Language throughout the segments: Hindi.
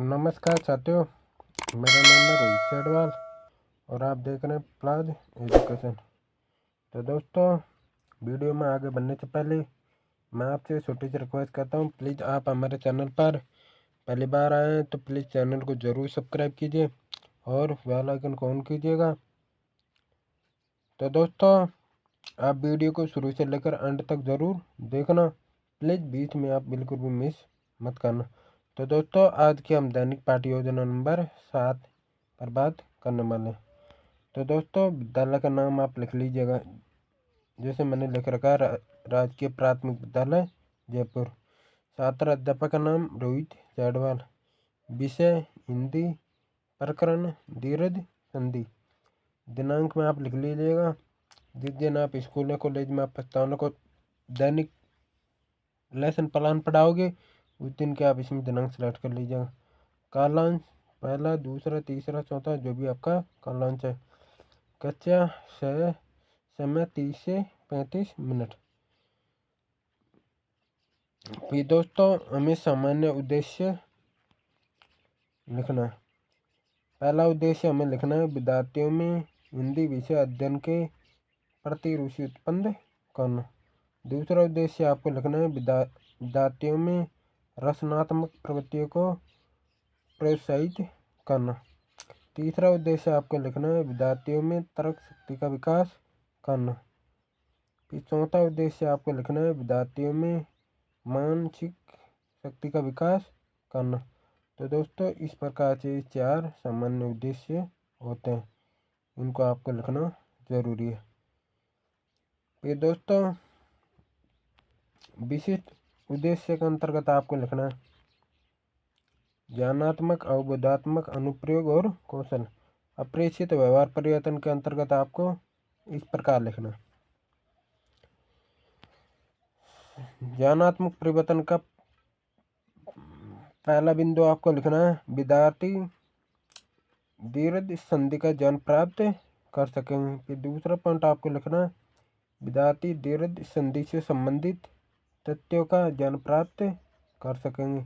नमस्कार साथियों, मेरा नाम है रोहित चैडवाल और आप देख रहे हैं प्लाज एजुकेशन। तो दोस्तों, वीडियो में आगे बढ़ने से पहले मैं आपसे छोटी सी रिक्वेस्ट करता हूं, प्लीज़ आप हमारे चैनल पर पहली बार आए हैं तो प्लीज़ चैनल को ज़रूर सब्सक्राइब कीजिए और बेल आइकन को ऑन कीजिएगा। तो दोस्तों, आप वीडियो को शुरू से लेकर अंत तक ज़रूर देखना, प्लीज़ बीच में आप बिल्कुल भी मिस मत करना। तो दोस्तों, आज की हम दैनिक पाठ्य योजना नंबर 7 पर बात करने वाले हैं। तो दोस्तों, विद्यालय का नाम आप लिख लीजिएगा, जैसे मैंने लिख रखा है राजकीय प्राथमिक विद्यालय जयपुर। छात्र अध्यापक का नाम रोहित चैडवाल। विषय हिंदी। प्रकरण दीर्घ संधि। दिनांक में आप लिख लीजिएगा, जिस दिन आप स्कूल या कॉलेज में आप प्रस्तावना को दैनिक लेसन प्लान पढ़ाओगे उस दिन के आप इसमें दिनांक सेलेक्ट कर लीजिएगा। कालांश पहला, दूसरा, तीसरा, चौथा, जो भी आपका कालांश है। कक्षा समय 30 से 35 मिनट। फिर दोस्तों, हमें सामान्य उद्देश्य लिखना है। पहला उद्देश्य हमें लिखना है विद्यार्थियों में हिंदी विषय अध्ययन के प्रति रुचि उत्पन्न करना। दूसरा उद्देश्य आपको लिखना है विद्यार्थियों में रचनात्मक प्रवृत्तियों को प्रोत्साहित करना। तीसरा उद्देश्य आपको लिखना है विद्यार्थियों में तर्क शक्ति का विकास करना। फिर चौथा उद्देश्य आपको लिखना है विद्यार्थियों में मानसिक शक्ति का विकास करना। तो दोस्तों, इस प्रकार से 4 सामान्य उद्देश्य होते हैं, इनको आपको लिखना जरूरी है। फिर दोस्तों, विशिष्ट उद्देश्य के अंतर्गत आपको लिखना है ज्ञानात्मक, अवबोधात्मक, अनुप्रयोग और कौशल। अप्रेक्षित व्यवहार परिवर्तन के अंतर्गत आपको इस प्रकार लिखना है। ज्ञानात्मक परिवर्तन का पहला बिंदु आपको लिखना है विद्यार्थी दीर्घ संधि का ज्ञान प्राप्त कर सकेंगे। फिर दूसरा पॉइंट आपको लिखना है विद्यार्थी दीर्घ संधि से संबंधित तथ्यों का ज्ञान प्राप्त कर सकेंगे।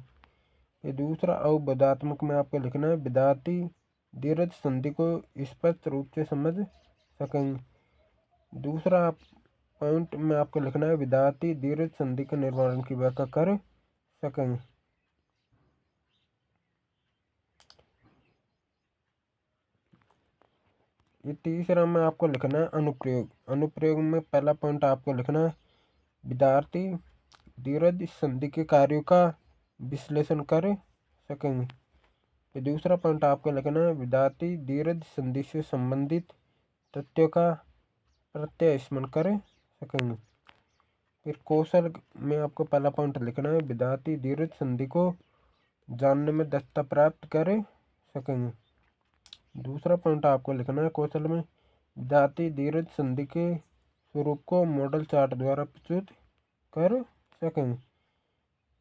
फिर दूसरा अवबोधात्मक में आपको लिखना है विद्यार्थी दीर्घ संधि को स्पष्ट रूप से समझ सकेंगे। दूसरा पॉइंट में आपको लिखना है विद्यार्थी दीर्घ संधि के निर्माण की व्याख्या कर सकेंगे। ये तीसरा में आपको लिखना है अनुप्रयोग। अनुप्रयोग में पहला पॉइंट आपको लिखना है विद्यार्थी दीर्घ संधि के कार्यों का विश्लेषण कर सकेंगे। फिर दूसरा पॉइंट आपको लिखना है विद्यार्थी दीर्घ संधि से संबंधित तथ्यों का प्रत्यास्मरण कर सकेंगे। फिर कौशल में आपको पहला पॉइंट लिखना है विद्यार्थी दीर्घ संधि को जानने में दक्षता प्राप्त कर सकेंगे। दूसरा पॉइंट आपको लिखना है कौशल में विद्यार्थी दीर्घ संधि के स्वरूप को मॉडल चार्ट द्वारा प्रस्तुत कर सकेंगे।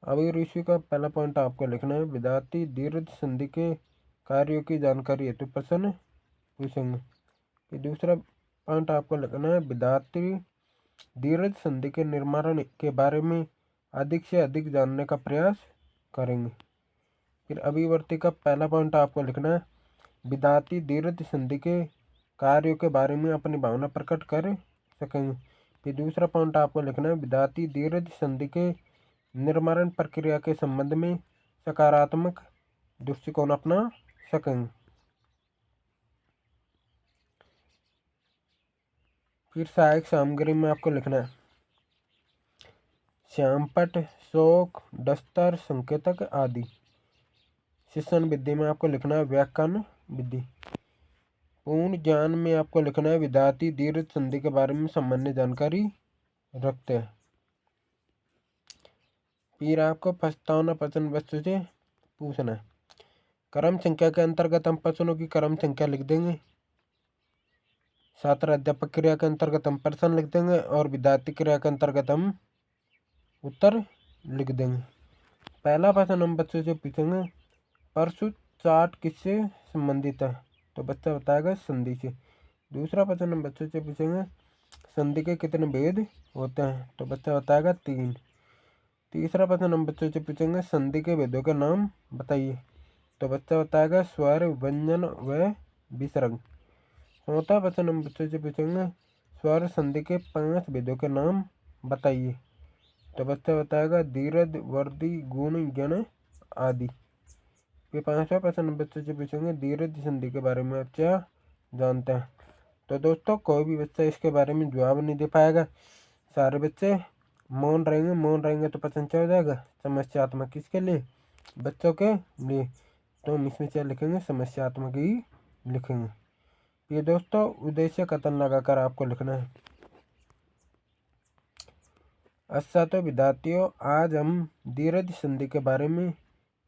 अभिरुचि का पहला पॉइंट आपको लिखना है विद्यार्थी दीर्घ संधि के कार्यों की जानकारी हेतु प्रश्न पूछेंगे। फिर दूसरा पॉइंट आपको लिखना है विद्यार्थी दीर्घ संधि के निर्माण के बारे में अधिक से अधिक जानने का प्रयास करेंगे। फिर अभिवर्ती का पहला पॉइंट आपको लिखना है विद्यार्थी दीर्घ संधि के कार्यों के बारे में अपनी भावना प्रकट कर सकेंगे। फिर दूसरा पॉइंट आपको लिखना है विद्यार्थी दीर्घ संधि के निर्माण प्रक्रिया के संबंध में सकारात्मक दृष्टिकोण अपना सकेंगे। फिर सहायक सामग्री में आपको लिखना है श्यामपट, चौक, दस्तर, संकेतक आदि। शिक्षण विधि में आपको लिखना है व्याकरण विधि। पूर्ण ज्ञान में आपको लिखना है विद्यार्थी दीर्घ संधि के बारे में सामान्य जानकारी रखते हैं। फिर आपको प्रस्तावना प्रश्न वस्तु से पूछना है। क्रम संख्या के अंतर्गत हम प्रश्नों की क्रम संख्या लिख देंगे। छात्र अध्यापक क्रिया के अंतर्गत हम प्रश्न लिख देंगे और विद्यार्थी क्रिया के अंतर्गत हम उत्तर लिख देंगे। पहला प्रश्न हम बच्चों से पूछेंगे प्रस्तुत चार्ट किससे संबंधित है, तो बच्चा बताएगा संधि से। दूसरा प्रश्न हम बच्चों से पूछेंगे संधि के कितने भेद होते हैं, तो बच्चा बताएगा 3। तीसरा प्रश्न हम बच्चों से पूछेंगे संधि के भेदों के नाम बताइए, तो बच्चा बताएगा स्वर, व्यंजन व विसर्ग। चौथा प्रश्न हम बच्चों से पूछेंगे स्वर संधि के 5 भेदों के नाम बताइए। तो बच्चा बताएगा दीर्घ, वर्धी, गुण, गण आदि। फिर 5वां प्रश्न बच्चों से पूछेंगे दीर्घ संधि के बारे में आप क्या जानते हैं। तो दोस्तों कोई भी बच्चा इसके बारे में जवाब नहीं दे पाएगा, सारे बच्चे मौन रहेंगे तो प्रश्न क्या हो जाएगा समस्यात्मक। किसके लिए, बच्चों के लिए। तो हम इसमें क्या लिखेंगे, समस्यात्मक ही लिखेंगे। ये दोस्तों उद्देश्य कथन लगाकर आपको लिखना है। अच्छा तो विद्यार्थियों आज हम दीर्घ संधि के बारे में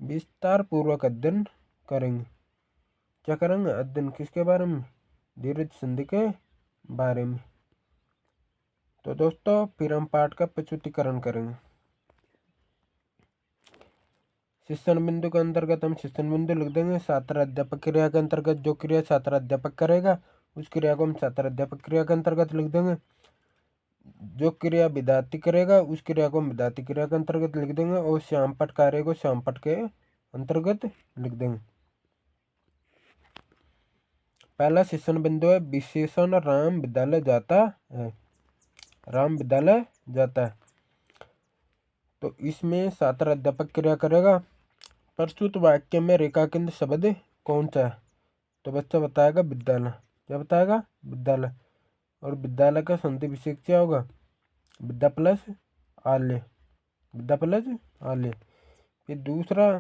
विस्तार पूर्वक अध्ययन करेंगे। क्या करेंगे, अध्ययन किसके बारे में, दीर्घ संधि के बारे में। तो दोस्तों फिर हम पाठ का प्रस्तुतिकरण करेंगे। शिक्षण बिंदु के अंतर्गत हम शिक्षण बिंदु लिख देंगे। छात्र अध्यापक क्रिया के अंतर्गत जो क्रिया छात्र अध्यापक करेगा उस क्रिया को हम छात्र अध्यापक क्रिया के अंतर्गत लिख देंगे। जो क्रिया विद्यार्थी करेगा उस क्रिया को हम विद्यार्थी क्रिया के अंतर्गत लिख देंगे और श्यामपट कार्य को श्यामपट के अंतर्गत लिख देंगे। पहला शिक्षण बिंदु है विशेषण राम विद्यालय जाता है। राम विद्यालय जाता है, तो इसमें छात्र अध्यापक क्रिया करेगा। प्रस्तुत वाक्य में रेखांकित शब्द कौन सा है। तो बच्चा बताएगा विद्यालय। क्या बताएगा, विद्यालय। और विद्यालय का संधि विशेष क्या होगा, विद्या प्लस आल्य, विद्या प्लस आल्य। फिर दूसरा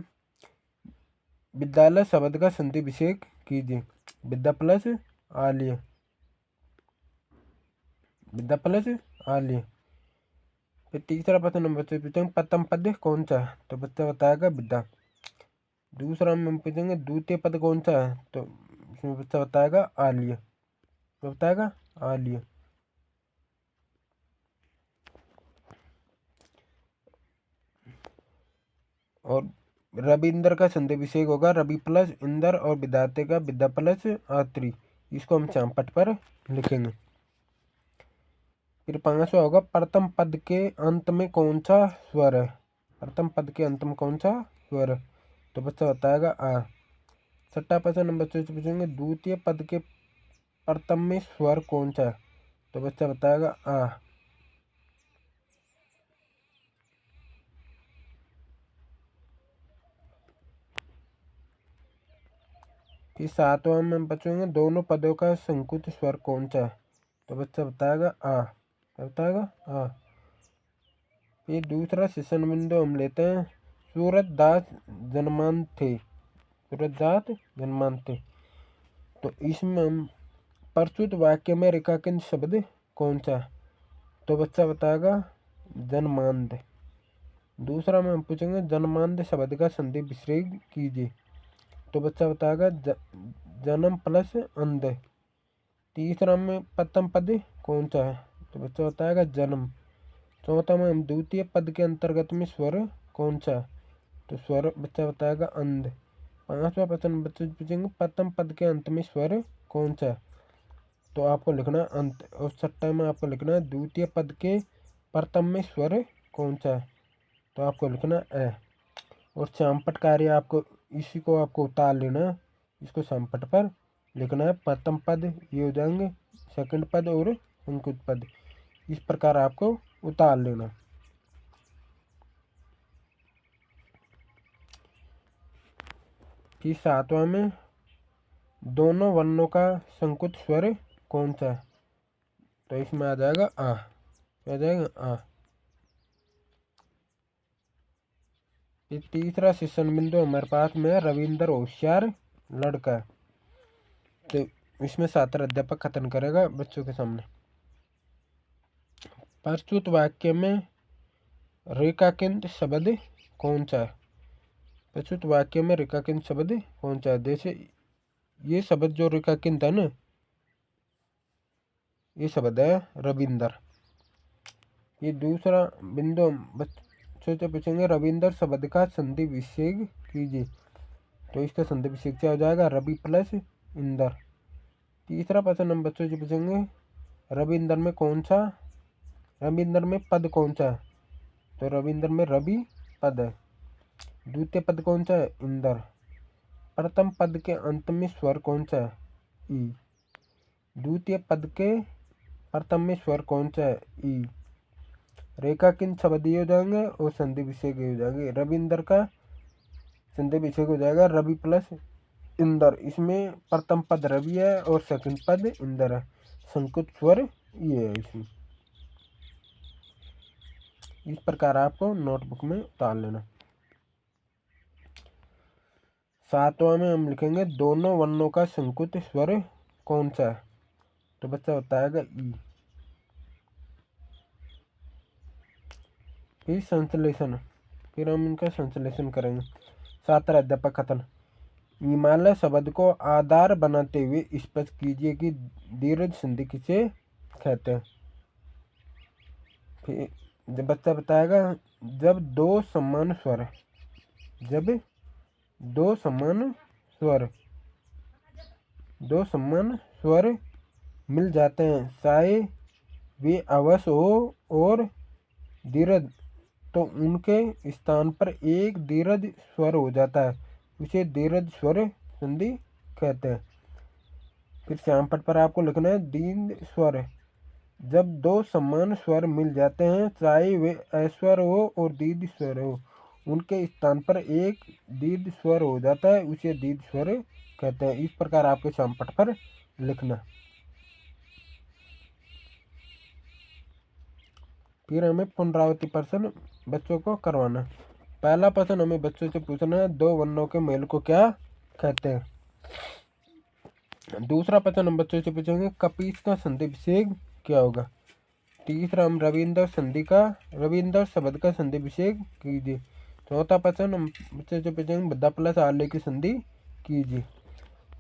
विद्यालय शब्द का संधि विशेष कीजिए, विद्या प्लस आल्य, विद्या प्लस आल्य। फिर तीसरा प्रश्न हम बच्चे पूछेंगे प्रथम पद कौन सा है। तो बच्चा बताएगा विद्या। दूसरा हम पूछेंगे द्वितीय पद कौन सा है। तो इसमें बच्चा बताएगा आल्य। तो बताएगा आल्य। और रविंद्र का संधि विशेष होगा रवि प्लस इंदर और विद्यार्थी का विद्या प्लस आत्री। इसको हम श्यामपट पर लिखेंगे। फिर 5वां होगा प्रथम पद के अंत में कौन सा स्वर है। प्रथम पद के अंत में कौन सा स्वर है। तो बच्चा बताएगा आ। छठा प्रश्न हम बच्चों से पूछेंगे द्वितीय पद के प्रथम में स्वर कौन सा है। तो बच्चा बताएगा आ। फिर 7वां में हम पूछेंगे दोनों पदों का संकुचित स्वर कौन सा है। तो बच्चा बताएगा आ। बताएगा आ। फिर दूसरा शिक्षण बिंदु हम लेते हैं सूरजदास जन्मांत थे। सूरजदास जन्मांत थे, तो इसमें हम प्रस्तुत वाक्य में रेखांकित शब्द कौन सा है। तो बच्चा बताएगा जन्मांध। दूसरा में हम पूछेंगे जन्मांध शब्द का संधि विच्छेद कीजिए। तो बच्चा बताएगा जन्म प्लस अंध। तीसरा में प्रथम पद कौन सा है। तो बच्चा बताएगा जन्म। चौथा में हम द्वितीय पद के अंतर्गत में स्वर कौन सा है। तो स्वर बच्चा बताएगा अंध। 5वां प्रश्न बच्चे पूछेंगे प्रथम पद के अंत में स्वर कौन सा है। तो आपको लिखना अंत। और 6वां में आपको लिखना है द्वितीय पद के प्रथम में स्वर कौन सा है। तो आपको लिखना है। और श्यामपट कार्य आपको इसी को आपको उतार लेना है। इसको श्यामपट पर लिखना है। प्रथम पद ये हो जाएंगे, सेकंड पद और संकुचित पद इस प्रकार आपको उतार लेना। फिर 7वां में दोनों वर्णों का संकुचित स्वर कौन सा है। तो इसमें आ जाएगा आ। आ जाएगा आ। फिर तीसरा शिक्षण बिंदु हमारे पास में रविंद्र होशियार लड़का है। तो इसमें छात्र अध्यापक कथन करेगा बच्चों के सामने। प्रस्तुत वाक्य में रेखांकित शब्द कौन सा है। प्रस्तुत वाक्य में रेखांकित शब्द कौन सा है। जैसे ये शब्द जो रेखांकित है ना, ये शब्द है रविंद्र। ये दूसरा बिंदु बच्चों से पूछेंगे रविंद्र शब्द का संधि विच्छेद कीजिए। तो इसका संधि विच्छेद क्या हो जाएगा रवि प्लस इंदर। तीसरा प्रश्न हम बच्चों से पूछेंगे रविंद्र में कौन सा, रविंद्र में पद कौन सा है। तो रविंद्र में रवि पद है। द्वितीय पद कौन सा है इंदर। प्रथम पद के अंत में स्वर कौन सा है? ई। द्वितीय पद के प्रथम में स्वर कौन सा है? ई। रेखा किन शब्द ये हो जाएंगे और संधि विषेक हो जाएंगे। रविंद्र का संधि विषेक हो जाएगा रवि प्लस इंदर। इसमें प्रथम पद रवि है और सेकंड पद इंदर है। संकुच स्वर ये है इसमें। इस प्रकार आपको नोटबुक में उतार लेना। सातवां में हम लिखेंगे दोनों वर्णों का संकुच स्वर कौन सा है? तो बच्चा बताएगा ई। फिर संश्लेषण, फिर हम इनका संश्लेषण करेंगे। छात्र अध्यापक कथन। हिमालय शब्द को आधार बनाते हुए स्पष्ट कीजिए कि दीर्घ संधि किसे कहते हैं। फिर जब बच्चा बताएगा जब दो समान स्वर मिल जाते हैं, चाहे वे अवश्य हो और दीर्घ, तो उनके स्थान पर एक दीर्घ स्वर हो जाता है, उसे दीर्घ स्वर संधि कहते हैं। फिर श्याम पट पर आपको लिखना है दीर्घ स्वर। जब दो समान स्वर मिल जाते हैं, चाहे वे अस्वर हो और दीर्घ स्वर हो, उनके स्थान पर एक दीर्घ स्वर हो जाता है, उसे दीर्घ स्वर कहते हैं। इस प्रकार आपके श्याम पट पर लिखना। फिर हमें पुनरावृत्ति प्रश्न बच्चों को करवाना। पहला प्रश्न हमें बच्चों से पूछना है दो वर्णों के मेल को क्या कहते हैं। दूसरा प्रश्न हम बच्चों से पूछेंगे कपीस का संधि विषेक क्या होगा। तीसरा हम रविंद्र शब्द का संधि विषेक कीजिए। चौथा प्रश्न हम बच्चों से पूछेंगे बद्धा प्लस आले की संधि कीजिए।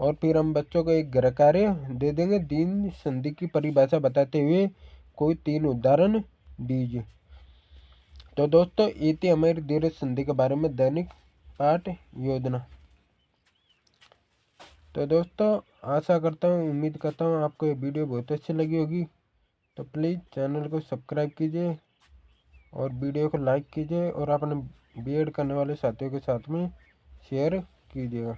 और फिर हम बच्चों को एक गृह कार्य दे देंगे, दीर्घ संधि की परिभाषा बताते हुए कोई 3 उदाहरण दीजिए। तो दोस्तों ये थी हमारी दीर्घ संधि के बारे में दैनिक पाठ योजना। तो दोस्तों आशा करता हूँ, उम्मीद करता हूँ आपको ये वीडियो बहुत अच्छी लगी होगी। तो प्लीज़ चैनल को सब्सक्राइब कीजिए और वीडियो को लाइक कीजिए और अपने बीएड करने वाले साथियों के साथ में शेयर कीजिएगा।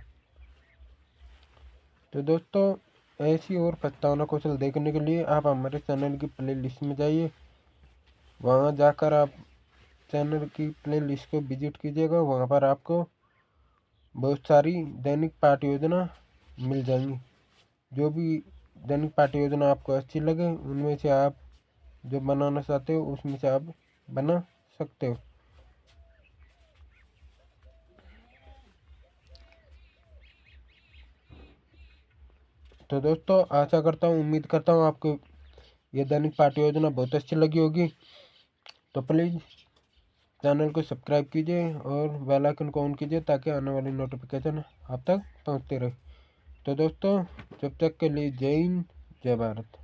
तो दोस्तों ऐसी और प्रस्तावना कौशल देखने के लिए आप हमारे चैनल की प्लेलिस्ट में जाइए। वहाँ जाकर आप चैनल की प्लेलिस्ट को विजिट कीजिएगा। वहाँ पर आपको बहुत सारी दैनिक पाठ योजना मिल जाएंगी। जो भी दैनिक पाठ योजना आपको अच्छी लगे उनमें से आप जो बनाना चाहते हो उसमें से आप बना सकते हो। तो दोस्तों आशा करता हूँ, उम्मीद करता हूँ आपको ये दैनिक पाठ योजना बहुत अच्छी लगी होगी। तो प्लीज़ चैनल को सब्सक्राइब कीजिए और बेल आइकन को ऑन कीजिए ताकि आने वाली नोटिफिकेशन आप तक पहुँचते रहे। तो दोस्तों जब तक के लिए जय हिंद, जय भारत।